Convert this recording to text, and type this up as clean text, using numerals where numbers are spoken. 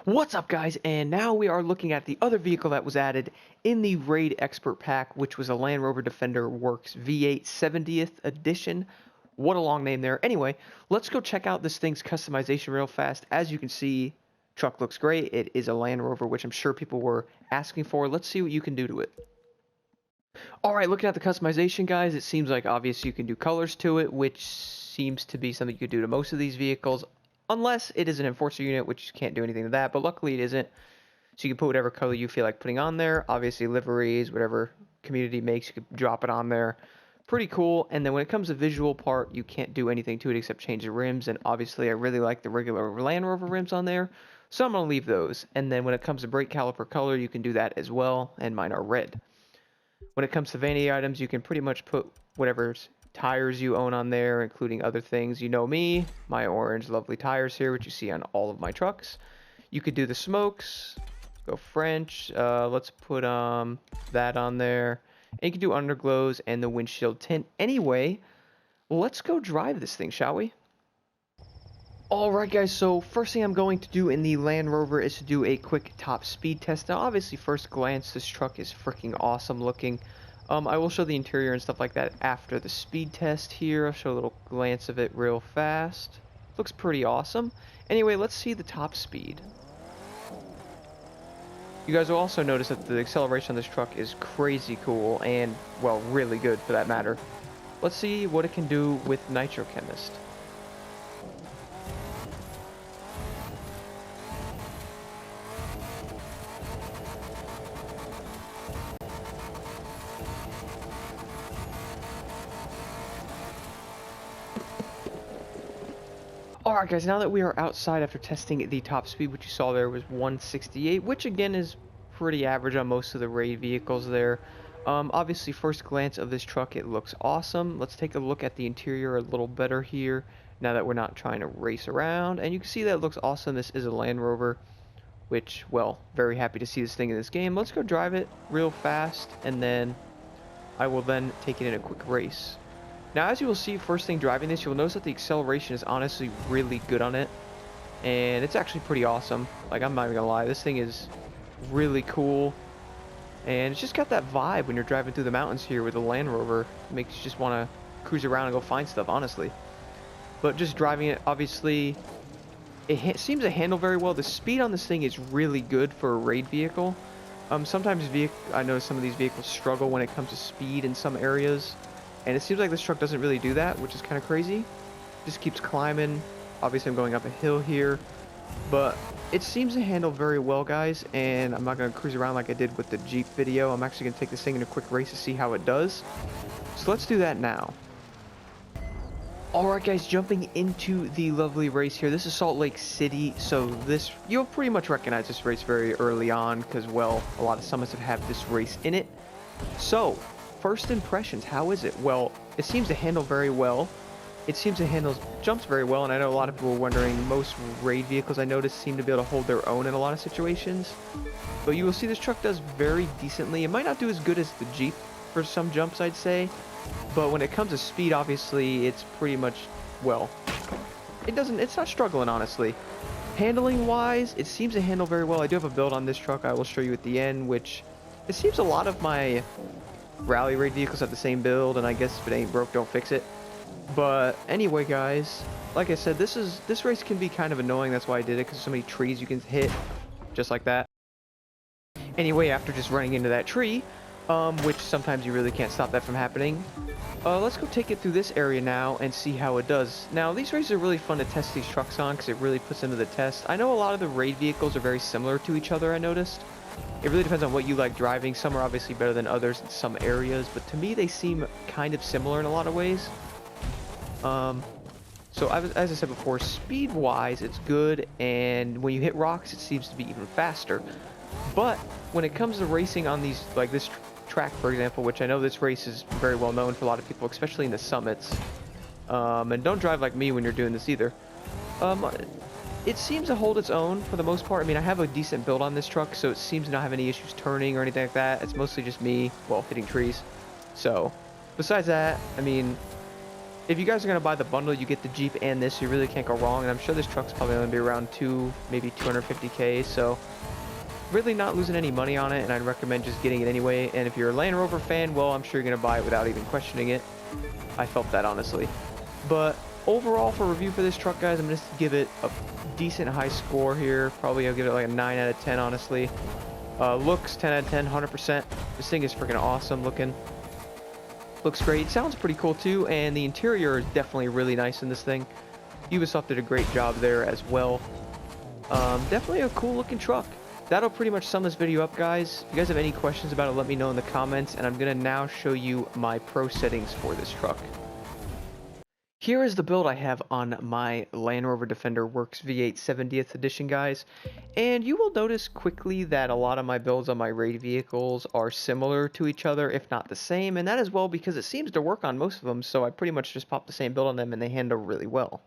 What's up, guys? And now we are looking at the other vehicle that was added in the Raid Expert Pack, which was a Land Rover Defender Works V8 70th Edition. What a long name there. Anyway, let's go check out this thing's customization real fast. As you can see, truck looks great. It is a Land Rover, which I'm sure people were asking for. Let's see what you can do to it. Alright, looking at the customization, guys, it seems like obviously you can do colors to it, which seems to be something you could do to most of these vehicles. Unless it is an enforcer unit, which you can't do anything to that, but luckily it isn't. So you can put whatever color you feel like putting on there. Obviously liveries, whatever community makes, you could drop it on there. Pretty cool. And then when it comes to visual part, you can't do anything to it except change the rims. And obviously I really like the regular Land Rover rims on there, so I'm going to leave those. And then when it comes to brake caliper color, you can do that as well, and mine are red. When it comes to vanity items, you can pretty much put whatever tires you own on there, including other things. You know me, my orange lovely tires here, which you see on all of my trucks. You could do the smokes, go French, let's put that on there. And you can do underglows and the windshield tint. Anyway, let's go drive this thing, shall we? Alright guys, so first thing I'm going to do in the Land Rover is to do a quick top speed test. Now obviously first glance this truck is freaking awesome looking. I will show the interior and stuff like that after the speed test here. I'll show a little glance of it real fast. Looks pretty awesome. Anyway, let's see the top speed. You guys will also notice that the acceleration on this truck is crazy cool and, well, really good for that matter. Let's see what it can do with Nitro Chemist. Alright guys, now that we are outside after testing the top speed, which you saw there was 168, which again is pretty average on most of the Raid vehicles there. Obviously first glance of this truck, it looks awesome. Let's take a look at the interior a little better here, now that we're not trying to race around. And you can see that it looks awesome. This is a Land Rover, which, well, very happy to see this thing in this game. Let's go drive it real fast, and then I will then take it in a quick race. Now, as you will see, first thing driving this, you'll notice that the acceleration is honestly really good on it. And it's actually pretty awesome. Like, I'm not even gonna lie, this thing is really cool. And it's just got that vibe when you're driving through the mountains here with the Land Rover. It makes you just want to cruise around and go find stuff, honestly. But just driving it, obviously, it seems to handle very well. The speed on this thing is really good for a Raid vehicle. Sometimes I know some of these vehicles struggle when it comes to speed in some areas. And it seems like this truck doesn't really do that, which is kind of crazy. Just keeps climbing. Obviously, I'm going up a hill here. But it seems to handle very well, guys. And I'm not going to cruise around like I did with the Jeep video. I'm actually going to take this thing in a quick race to see how it does. So let's do that now. Alright guys, jumping into the lovely race here. This is Salt Lake City. So this, you'll pretty much recognize this race very early on. Because, well, a lot of summits have had this race in it. So first impressions, how is it? Well, it seems to handle very well. It seems to handle jumps very well, and I know a lot of people were wondering, most Raid vehicles I noticed seem to be able to hold their own in a lot of situations. But you will see this truck does very decently. It might not do as good as the Jeep for some jumps, I'd say. But when it comes to speed, obviously, it's pretty much, well, it's not struggling, honestly. Handling wise, it seems to handle very well. I do have a build on this truck I will show you at the end, which it seems a lot of my Rally Raid vehicles have the same build, and I guess if it ain't broke, don't fix it. But anyway, guys, like I said, this race can be kind of annoying. That's why I did it, because there's so many trees you can hit, just like that. Anyway, after just running into that tree, which sometimes you really can't stop that from happening, let's go take it through this area now and see how it does. Now, these races are really fun to test these trucks on, because it really puts into the test. I know a lot of the Raid vehicles are very similar to each other, I noticed. It really depends on what you like driving. Some are obviously better than others in some areas, but to me they seem kind of similar in a lot of ways. So as I said before, speed-wise it's good, and when you hit rocks it seems to be even faster. But when it comes to racing on these, like this track for example, which I know this race is very well known for a lot of people, especially in the summits. And don't drive like me when you're doing this either. It seems to hold its own for the most part. I mean, I have a decent build on this truck, so it seems to not have any issues turning or anything like that. It's mostly just me, well, hitting trees. So, besides that, I mean, if you guys are going to buy the bundle, you get the Jeep and this, so you really can't go wrong. And I'm sure this truck's probably going to be around maybe 250K, so really not losing any money on it, and I'd recommend just getting it anyway. And if you're a Land Rover fan, well, I'm sure you're going to buy it without even questioning it. I felt that, honestly. But overall, for review for this truck, guys, I'm going to give it a decent high score here. Probably I'll give it like a 9 out of 10, honestly. Looks 10 out of 10, 100%. This thing is freaking awesome looking. Looks great. Sounds pretty cool too, and the interior is definitely really nice in this thing. Ubisoft did a great job there as well. Definitely a cool looking truck. That'll pretty much sum this video up, guys. If you guys have any questions about it, let me know in the comments, and I'm going to now show you my pro settings for this truck. Here is the build I have on my Land Rover Defender Works V8 70th Edition, guys. And you will notice quickly that a lot of my builds on my raid vehicles are similar to each other, if not the same. And that is well because it seems to work on most of them, so I pretty much just pop the same build on them and they handle really well.